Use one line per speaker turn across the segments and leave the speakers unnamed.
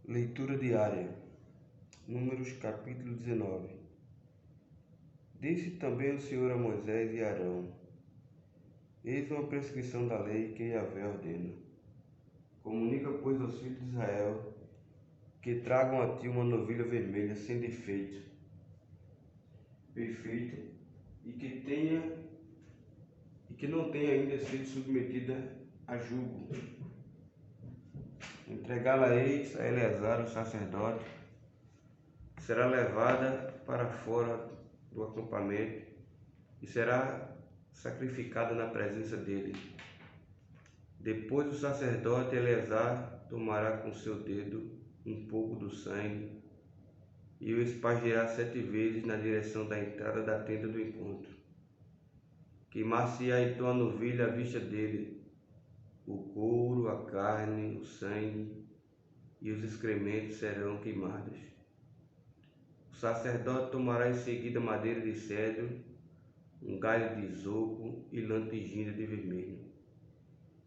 Leitura diária. Números capítulo 19. Disse também o Senhor a Moisés e a Arão: Eis uma prescrição da lei que Yahvé ordena. Comunica, pois, aos filhos de Israel que tragam a ti uma novilha vermelha sem defeito, perfeita, e que não tenha ainda sido submetida a julgo. Entregá-la-eis a Eleazar, o sacerdote. Será levada para fora do acampamento e será sacrificada na presença dele. Depois o sacerdote Eleazar tomará com seu dedo um pouco do sangue e o espargirá 7 vezes na direção da entrada da tenda do encontro. Queimar-se-á então a novilha à vista dele, o couro, a carne, o sangue e os excrementos serão queimados. O sacerdote tomará em seguida madeira de cedro, um galho de isopo e lã tingida de vermelho,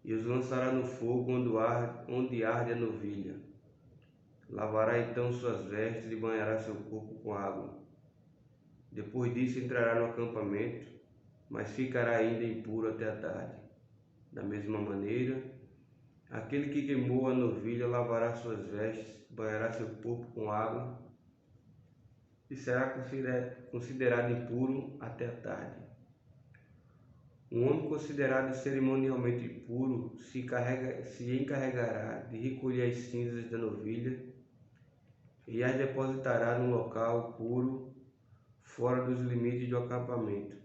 e os lançará no fogo onde arde a novilha. Lavará então suas vestes e banhará seu corpo com água. Depois disso entrará no acampamento, mas ficará ainda impuro até a tarde. Da mesma maneira, aquele que queimou a novilha lavará suas vestes, banhará seu corpo com água e será considerado impuro até a tarde. Um homem considerado cerimonialmente impuro se encarregará de recolher as cinzas da novilha e as depositará num local puro, fora dos limites do acampamento.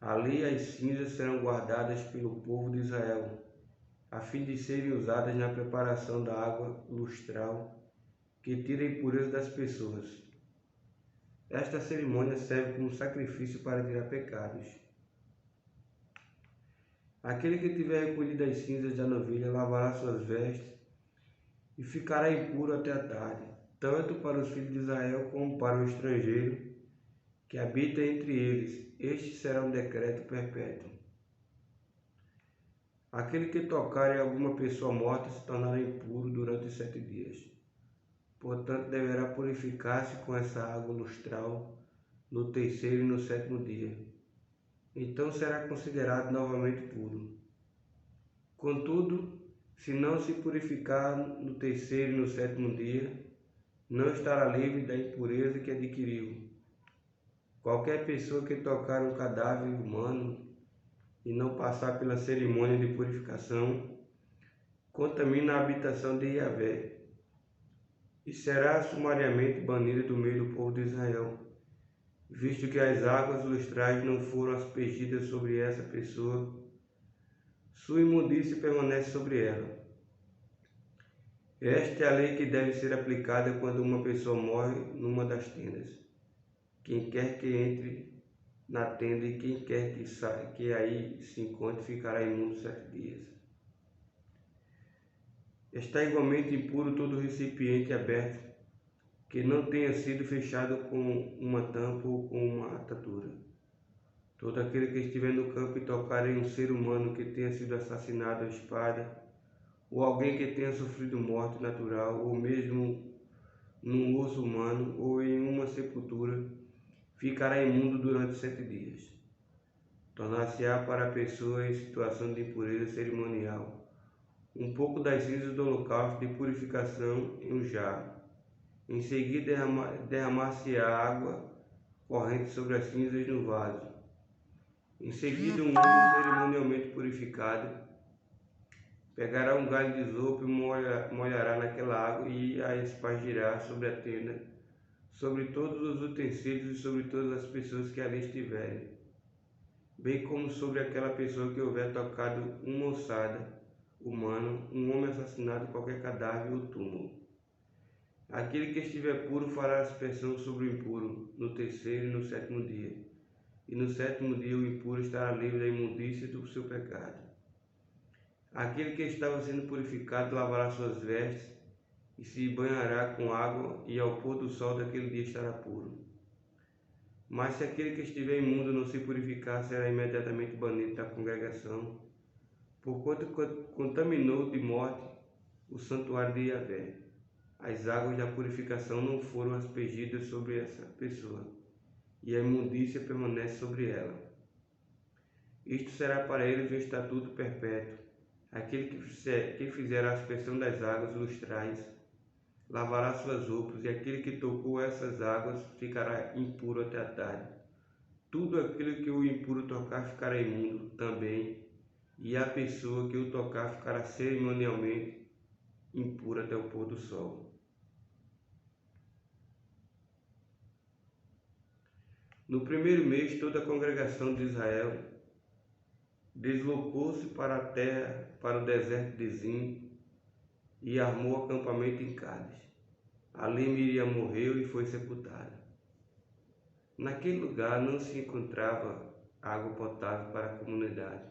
Ali as cinzas serão guardadas pelo povo de Israel, a fim de serem usadas na preparação da água lustral que tira a impureza das pessoas. Esta cerimônia serve como sacrifício para tirar pecados. Aquele que tiver recolhido as cinzas da novilha lavará suas vestes e ficará impuro até a tarde, tanto para os filhos de Israel como para o estrangeiro que habita entre eles. Este será um decreto perpétuo. Aquele que tocar em alguma pessoa morta se tornará impuro durante os 7 dias. Portanto, deverá purificar-se com essa água lustral no 3º e no 7º dia. Então será considerado novamente puro. Contudo, se não se purificar no 3º e no 7º dia, não estará livre da impureza que adquiriu. Qualquer pessoa que tocar um cadáver humano e não passar pela cerimônia de purificação, contamina a habitação de Yahvé e será sumariamente banida do meio do povo de Israel, visto que as águas lustrais não foram aspergidas sobre essa pessoa. Sua imundície permanece sobre ela. Esta é a lei que deve ser aplicada quando uma pessoa morre numa das tendas. Quem quer que entre na tenda e quem quer que saia, que aí se encontre, ficará imundo 7 dias. Está igualmente impuro todo recipiente aberto que não tenha sido fechado com uma tampa ou com uma atadura. Todo aquele que estiver no campo e tocar em um ser humano que tenha sido assassinado à espada, ou alguém que tenha sofrido morte natural, ou mesmo num osso humano, ou em uma sepultura, ficará imundo durante 7 dias. Tornar-se-á para a pessoa em situação de impureza cerimonial um pouco das cinzas do holocausto de purificação em um jarro. Em seguida, derramar-se-á água corrente sobre as cinzas no vaso. Em seguida, um homem cerimonialmente purificado pegará um galho de isopo e molhará naquela água e a espargirá sobre a tenda, sobre todos os utensílios e sobre todas as pessoas que ali estiverem, bem como sobre aquela pessoa que houver tocado uma ossada humana, um homem assassinado, qualquer cadáver ou túmulo. Aquele que estiver puro fará aspersão sobre o impuro no 3º e no 7º dia, e no 7º dia o impuro estará livre da imundície do seu pecado. Aquele que estava sendo purificado lavará suas vestes e se banhará com água, e ao pôr do sol daquele dia estará puro. Mas se aquele que estiver imundo não se purificar, será imediatamente banido da congregação, porquanto contaminou de morte o santuário de Yahvé. as águas da purificação não foram aspergidas sobre essa pessoa, e a imundícia permanece sobre ela. Isto será para eles um estatuto perpétuo. Aquele que fizer a aspersão das águas lustrais lavará suas roupas, e aquele que tocou essas águas ficará impuro até a tarde. Tudo aquilo que o impuro tocar ficará imundo também, e a pessoa que o tocar ficará cerimonialmente impura até o pôr do sol. No primeiro mês, toda a congregação de Israel deslocou-se para a terra, para o deserto de Zim, e armou acampamento em Cádiz. Ali Miriam morreu e foi sepultada. Naquele lugar não se encontrava água potável para a comunidade.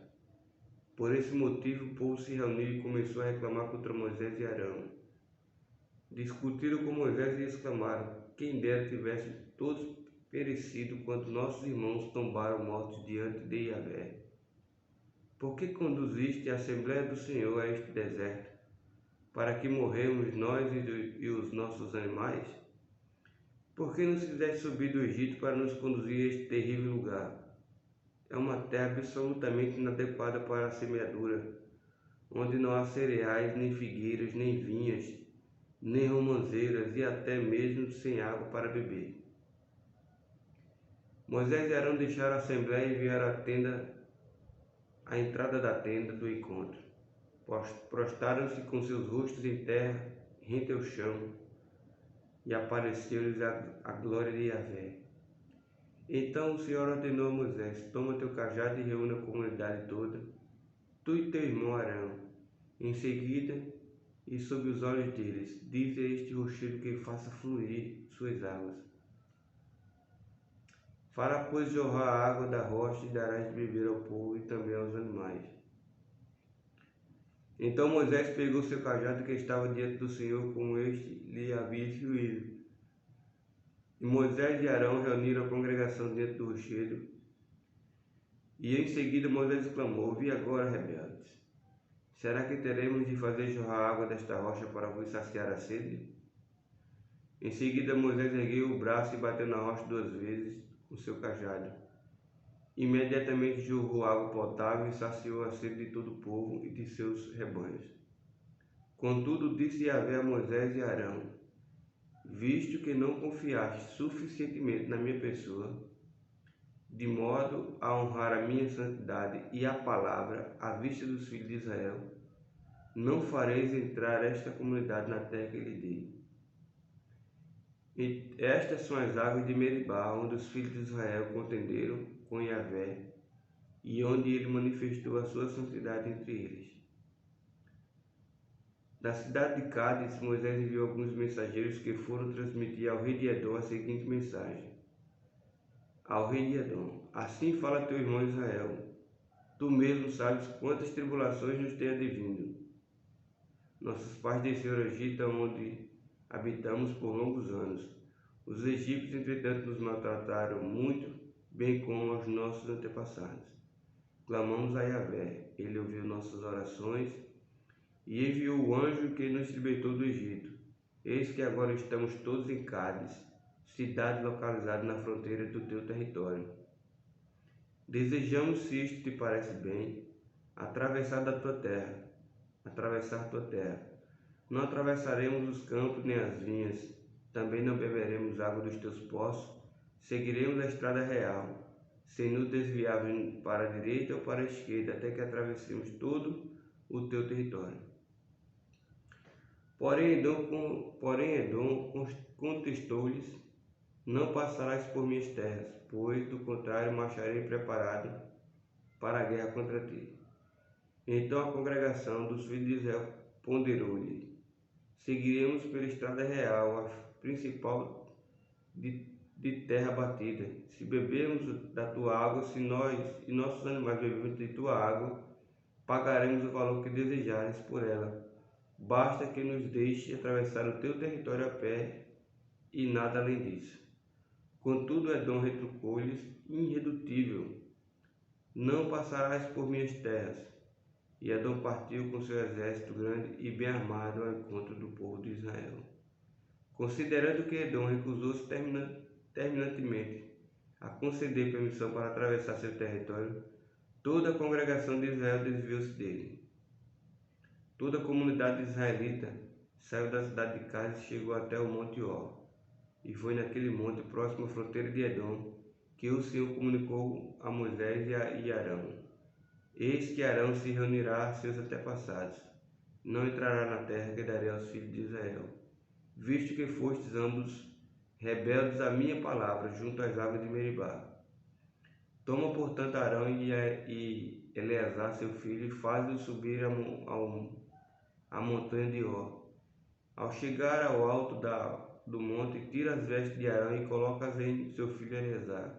Por esse motivo o povo se reuniu e começou a reclamar contra Moisés e Arão. Discutiram com Moisés e exclamaram: quem dera tivesse todos perecido quando nossos irmãos tombaram mortos diante de Yahvé. Por que conduziste a Assembleia do Senhor a este deserto, para que morremos nós e os nossos animais? Por que nos fizeste subir do Egito para nos conduzir a este terrível lugar? É uma terra absolutamente inadequada para a semeadura, onde não há cereais, nem figueiras, nem vinhas, nem romãzeiras e até mesmo sem água para beber. Moisés e Arão deixaram a assembleia e vieram à entrada da tenda do encontro. Prostaram-se com seus rostos em terra, rente ao chão, e apareceu-lhes a glória de Yahvé. Então o Senhor ordenou a Moisés: toma teu cajado e reúne a comunidade toda, tu e teu irmão Arão. Em seguida, e sob os olhos deles, dize a este rochedo que faça fluir suas águas. Fará, pois, jorrar a água da rocha e darás de beber ao povo e também aos animais. Então Moisés pegou seu cajado que estava diante do Senhor, como este lhe havia instruído. E Moisés e Arão reuniram a congregação diante do rochedo. E em seguida Moisés exclamou: ouvi agora, rebeldes, será que teremos de fazer jorrar água desta rocha para vos saciar a sede? Em seguida Moisés ergueu o braço e bateu na rocha 2 vezes com seu cajado. Imediatamente jorrou água potável e saciou a sede de todo o povo e de seus rebanhos. Contudo, disse Yahvé a Moisés e Arão: visto que não confiaste suficientemente na minha pessoa, de modo a honrar a minha santidade e a palavra à vista dos filhos de Israel, não fareis entrar esta comunidade na terra que lhe dei. E estas são as águas de Meribá, onde os filhos de Israel contenderam com Yahvé, e onde ele manifestou a sua santidade entre eles. Da cidade de Cádiz, Moisés enviou alguns mensageiros que foram transmitir ao rei de Edom a seguinte mensagem: ao rei de Edom: assim fala teu irmão Israel, tu mesmo sabes quantas tribulações nos tem advindo. Nossos pais desceram ao Egito, onde habitamos por longos anos. Os egípcios, entretanto, nos maltrataram muito, bem como aos nossos antepassados. Clamamos a Yahvé, ele ouviu nossas orações e enviou o anjo que nos libertou do Egito. Eis que agora estamos todos em Cádiz, cidade localizada na fronteira do teu território. Desejamos, se isto te parece bem, atravessar tua terra. Não atravessaremos os campos nem as vinhas, também não beberemos água dos teus poços, seguiremos a estrada real, sem nos desviarmos para a direita ou para a esquerda, até que atravessemos todo o teu território. Porém Edom contestou-lhes: não passarás por minhas terras, pois do contrário marcharei preparado para a guerra contra ti. Então a congregação dos filhos de Israel ponderou-lhe: seguiremos pela estrada real, a principal de terra batida. Se bebermos da tua água, se nós e nossos animais bebermos de tua água, pagaremos o valor que desejares por ela. Basta que nos deixe atravessar o teu território a pé e nada além disso. Contudo, Edom retrucou-lhes: irredutível, não passarás por minhas terras. E Edom partiu com seu exército grande e bem armado ao encontro do povo de Israel. Considerando que Edom recusou-se terminantemente a conceder permissão para atravessar seu território, toda a congregação de Israel desviou-se dele. Toda a comunidade israelita saiu da cidade de Cades e chegou até o Monte Or. E foi naquele monte, próximo à fronteira de Edom, que o Senhor comunicou a Moisés e Arão: Eis que Arão se reunirá a seus antepassados, não entrará na terra que darei aos filhos de Israel, visto que fostes ambos rebeldes à minha palavra junto às águas de Meribá. Toma, portanto, Arão e Eleazar, seu filho, e faz-os subir a montanha de Or. Ao chegar ao alto do monte, tira as vestes de Arão e coloca-as em seu filho Eleazar,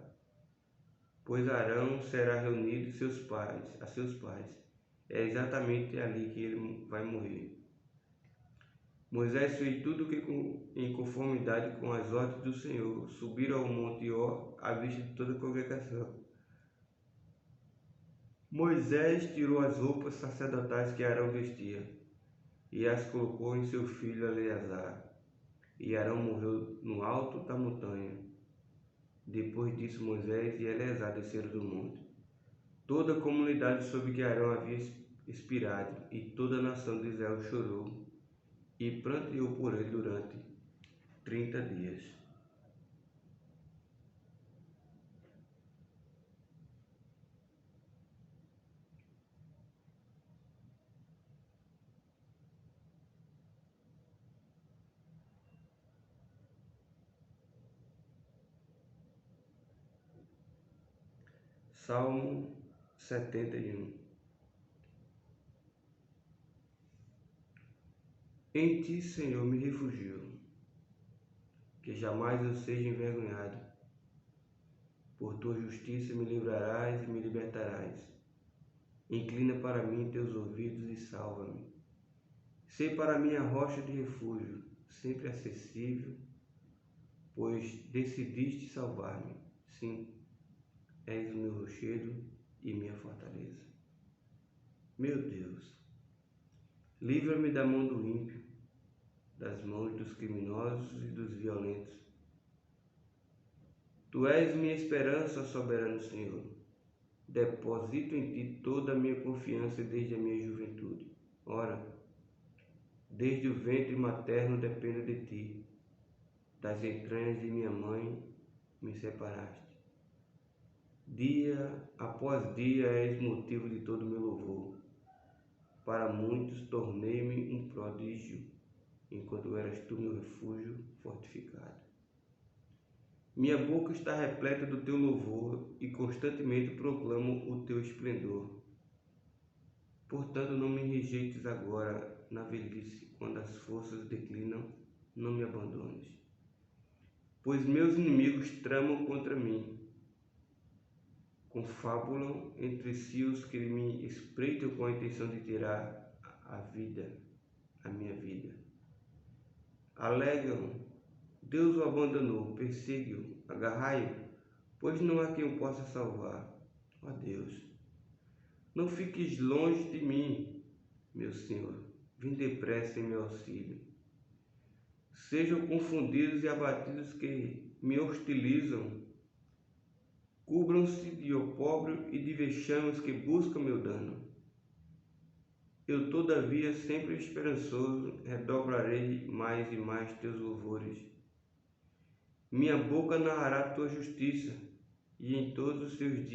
pois Arão será reunido a seus pais. É exatamente ali que ele vai morrer. Moisés fez tudo que em conformidade com as ordens do Senhor. Subiram ao monte Or à vista de toda a congregação. Moisés tirou as roupas sacerdotais que Arão vestia e as colocou em seu filho Eleazar. E Arão morreu no alto da montanha. Depois disso, Moisés e Eleazar desceram do monte. Toda a comunidade soube que Arão havia expirado, e toda a nação de Israel chorou e pranteou por ele durante 30 dias. Salmo 71. Em ti, Senhor, me refugio, que jamais eu seja envergonhado. Por tua justiça me livrarás e me libertarás. Inclina para mim teus ouvidos e salva-me. Sê para mim a rocha de refúgio, sempre acessível, pois decidiste salvar-me. Sim, és o meu rochedo e minha fortaleza. Meu Deus, livra-me da mão do ímpio, das mãos dos criminosos e dos violentos. Tu és minha esperança, soberano Senhor. Deposito em ti toda a minha confiança desde a minha juventude. Ora, desde o ventre materno dependo de ti. Das entranhas de minha mãe me separaste. Dia após dia és motivo de todo o meu louvor. Para muitos tornei-me um prodígio, enquanto eras tu meu refúgio fortificado. Minha boca está repleta do teu louvor e constantemente proclamo o teu esplendor. Portanto, não me rejeites agora na velhice, quando as forças declinam, não me abandones. Pois meus inimigos tramam contra mim, confabulam entre si os que me espreitam com a intenção de tirar a minha vida. Alegam: Deus o abandonou, persegue-o, agarrai-o, pois não há quem o possa salvar. Ó Deus, não fiques longe de mim, meu Senhor, vem depressa em meu auxílio. Sejam confundidos e abatidos que me hostilizam, cubram-se de opróbrio e de vexames que buscam meu dano. Eu, todavia, sempre esperançoso, redobrarei mais e mais teus louvores. Minha boca narrará tua justiça, e em todos os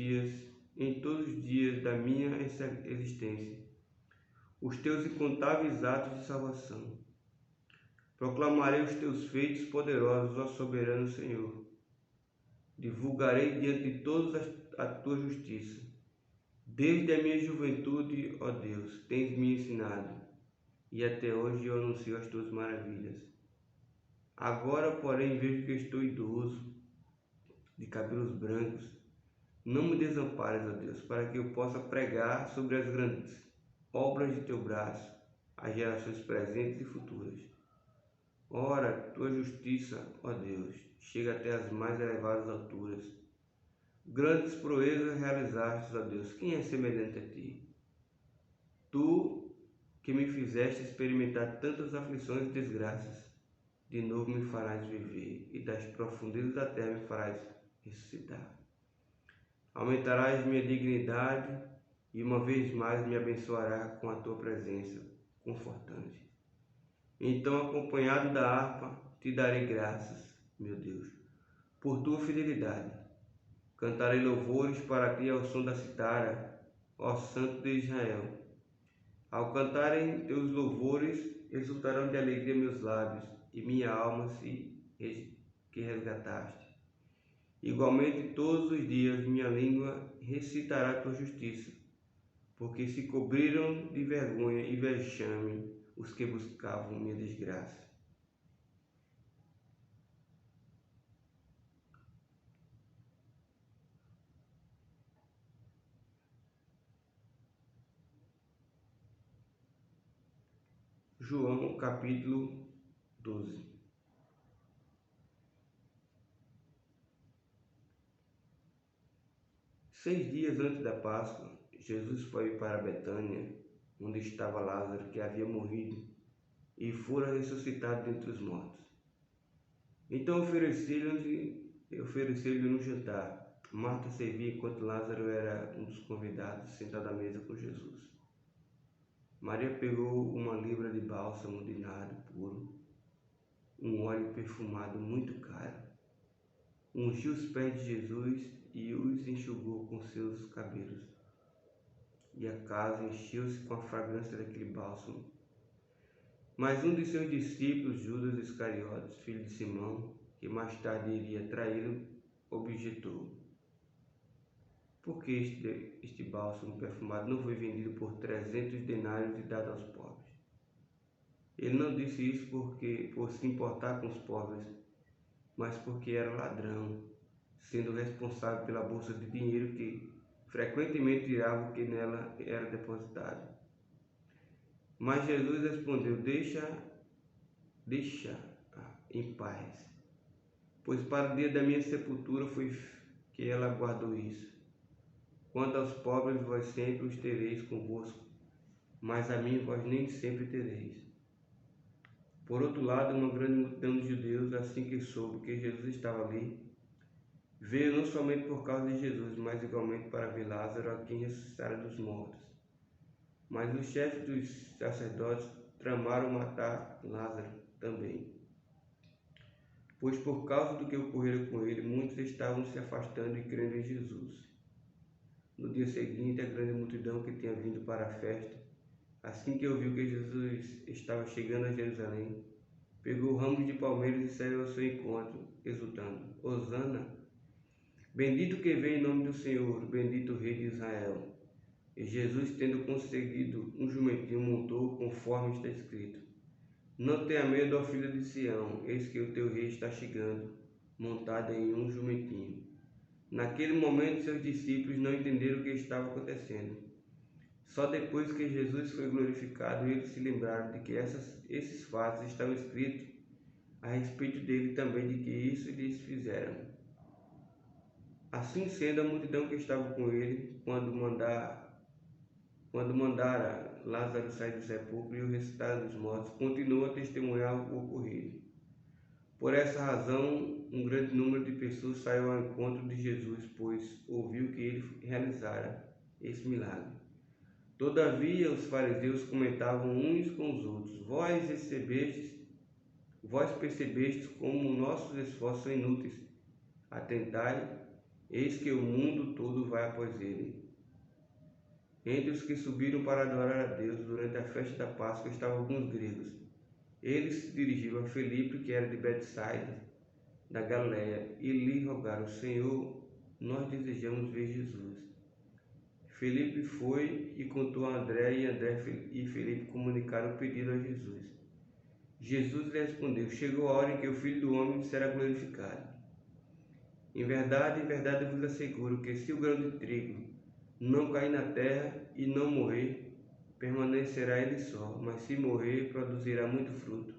dias da minha existência, os teus incontáveis atos de salvação. Proclamarei os teus feitos poderosos, ó soberano Senhor. Divulgarei diante de todos a tua justiça. Desde a minha juventude, ó Deus, tens me ensinado, e até hoje eu anuncio as tuas maravilhas. Agora, porém, vejo que estou idoso, de cabelos brancos. Não me desampares, ó Deus, para que eu possa pregar sobre as grandes obras de teu braço, às gerações presentes e futuras. Ora, tua justiça, ó Deus, chega até as mais elevadas alturas. Grandes proezas realizaste, ó Deus, quem é semelhante a ti? Tu que me fizeste experimentar tantas aflições e desgraças, de novo me farás viver, e das profundezas da terra me farás ressuscitar. Aumentarás minha dignidade, e uma vez mais me abençoará com a tua presença confortante. Então, acompanhado da harpa, te darei graças, meu Deus, por tua fidelidade. Cantarei louvores para ti ao som da citara, ó Santo de Israel. Ao cantarem teus louvores, exultarão de alegria meus lábios, e minha alma que resgataste. Igualmente, todos os dias minha língua recitará a tua justiça, porque se cobriram de vergonha e vexame os que buscavam minha desgraça. João capítulo 12. Seis dias antes da Páscoa, Jesus foi para Betânia, onde estava Lázaro, que havia morrido e fora ressuscitado dentre os mortos. Então ofereceu-lhe um jantar. Marta servia enquanto Lázaro era um dos convidados sentado à mesa com Jesus. Maria pegou uma libra de bálsamo de nardo puro, um óleo perfumado muito caro, ungiu os pés de Jesus e os enxugou com seus cabelos. E a casa encheu-se com a fragrância daquele bálsamo. Mas um de seus discípulos, Judas Iscariotes, filho de Simão, que mais tarde iria traí-lo, objetou: por que este bálsamo perfumado não foi vendido por 300 denários e dado aos pobres? Ele não disse isso por se importar com os pobres, mas porque era ladrão, sendo responsável pela bolsa de dinheiro que frequentemente tirava o que nela era depositado. Mas Jesus respondeu: deixa em paz, pois para o dia da minha sepultura foi que ela guardou isso. Quanto aos pobres, vós sempre os tereis convosco, mas a mim vós nem sempre tereis. Por outro lado, uma grande multidão de judeus, assim que soube que Jesus estava ali, veio não somente por causa de Jesus, mas igualmente para ver Lázaro, a quem ressuscitara dos mortos. Mas os chefes dos sacerdotes tramaram matar Lázaro também, pois por causa do que ocorrera com ele, muitos estavam se afastando e crendo em Jesus. No dia seguinte, a grande multidão que tinha vindo para a festa, assim que ouviu que Jesus estava chegando a Jerusalém, pegou ramos de palmeiras e saiu ao seu encontro, exultando: Hosana! Bendito que vem em nome do Senhor, bendito o Rei de Israel. E Jesus, tendo conseguido um jumentinho, montou conforme está escrito: não tenha medo, ó filha de Sião, eis que o teu rei está chegando, montado em um jumentinho. Naquele momento, seus discípulos não entenderam o que estava acontecendo. Só depois que Jesus foi glorificado, eles se lembraram de que esses fatos estavam escritos a respeito dele também, de que isso lhes fizeram. Assim sendo, a multidão que estava com ele, quando mandara Lázaro sair do sepulcro e o ressuscitar dos mortos, continuou a testemunhar o ocorrido. Por essa razão, um grande número de pessoas saiu ao encontro de Jesus, pois ouviu que ele realizara esse milagre. Todavia, os fariseus comentavam uns com os outros: vós percebestes como nossos esforços são inúteis. Atentai, eis que o mundo todo vai após ele. Entre os que subiram para adorar a Deus durante a festa da Páscoa estavam alguns gregos. Eles se dirigiram a Filipe, que era de Betsaida, da Galileia, e lhe rogaram: Senhor, nós desejamos ver Jesus. Filipe foi e contou a André, e André e Filipe comunicaram o pedido a Jesus. Jesus lhe respondeu: chegou a hora em que o Filho do Homem será glorificado. Em verdade vos asseguro que se o grão de trigo não cair na terra e não morrer, permanecerá ele só, mas se morrer, produzirá muito fruto.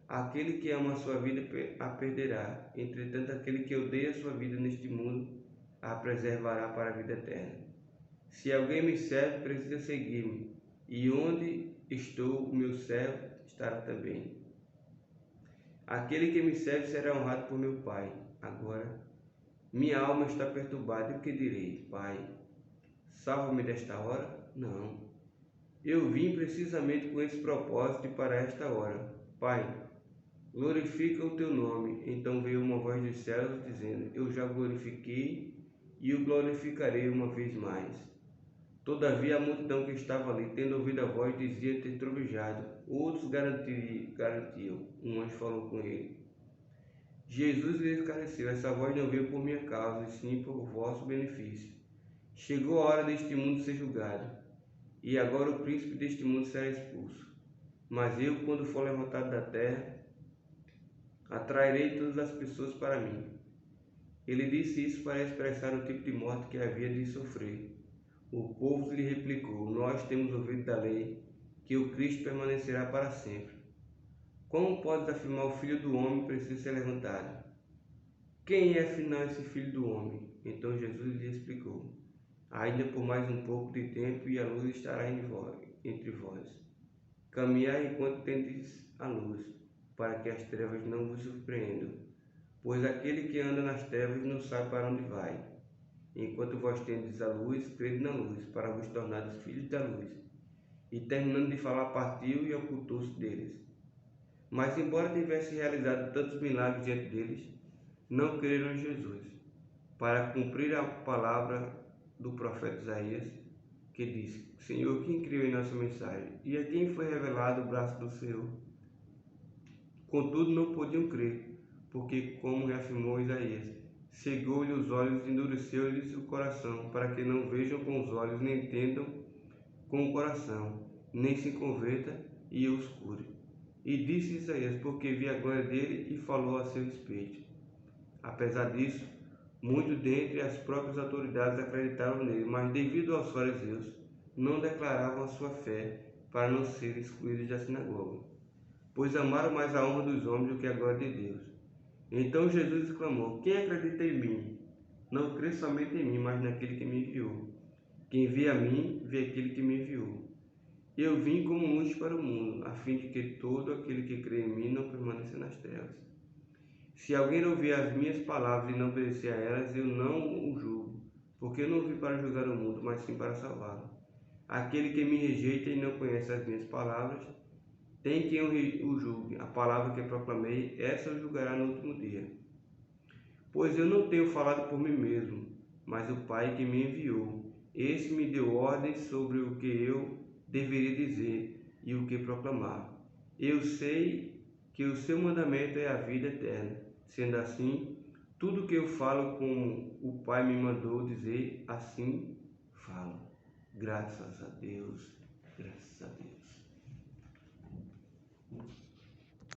Aquele que ama a sua vida a perderá, entretanto aquele que odeia a sua vida neste mundo a preservará para a vida eterna. Se alguém me serve, precisa seguir-me, e onde estou, o meu servo estará também. Aquele que me serve será honrado por meu Pai. Agora, minha alma está perturbada, e o que direi? Pai, salva-me desta hora? Não. Eu vim precisamente com esse propósito e para esta hora. Pai, glorifica o teu nome. Então veio uma voz dos céus dizendo: Eu já glorifiquei e o glorificarei uma vez mais. Todavia a multidão que estava ali, tendo ouvido a voz, dizia ter trovejado. Outros garantiam. Um anjo falou com ele. Jesus lhe esclareceu: Essa voz não veio por minha causa, e sim por vosso benefício. Chegou a hora deste mundo ser julgado, e agora o príncipe deste mundo será expulso. Mas eu, quando for levantado da terra, atrairei todas as pessoas para mim. Ele disse isso para expressar o tipo de morte que havia de sofrer. O povo lhe replicou: Nós temos ouvido da lei que o Cristo permanecerá para sempre. Como podes afirmar o Filho do Homem precisa ser levantado? Quem é afinal esse Filho do Homem? Então Jesus lhe explicou: Ainda por mais um pouco de tempo e a luz estará entre vós. Caminhai enquanto tendes a luz, para que as trevas não vos surpreendam. Pois aquele que anda nas trevas não sabe para onde vai. Enquanto vós tendes a luz, crede na luz, para vos tornares filhos da luz. E terminando de falar, partiu e ocultou-se deles. Mas embora tivesse realizado tantos milagres diante deles, não creram em Jesus, para cumprir a palavra do profeta Isaías, que diz: Senhor, quem creu em nossa mensagem? E a quem foi revelado o braço do Senhor? Contudo, não podiam crer, porque, como reafirmou Isaías, cegou-lhe os olhos e endureceu-lhes o coração, para que não vejam com os olhos, nem entendam com o coração, nem se converta e os cure. E disse Isaías, porque vi a glória dele e falou a seu respeito. Apesar disso, muitos dentre as próprias autoridades acreditaram nele, mas devido aos fariseus, não declaravam a sua fé para não serem excluídos da sinagoga, pois amaram mais a honra dos homens do que a glória de Deus. Então Jesus exclamou: Quem acredita em mim? Não crê somente em mim, mas naquele que me enviou. Quem vê a mim, vê aquele que me enviou. Eu vim como luz para o mundo, a fim de que todo aquele que crê em mim não permaneça nas trevas. Se alguém ouvir as minhas palavras e não obedecer a elas, eu não o julgo, porque eu não vim para julgar o mundo, mas sim para salvá-lo. Aquele que me rejeita e não conhece as minhas palavras, tem quem o julgue. A palavra que proclamei, essa o julgará no último dia. Pois eu não tenho falado por mim mesmo, mas o Pai que me enviou. Esse me deu ordens sobre o que eu deveria dizer e o que proclamar. Eu sei que o seu mandamento é a vida eterna. Sendo assim, tudo que eu falo como o Pai me mandou dizer, assim falo. Graças a Deus.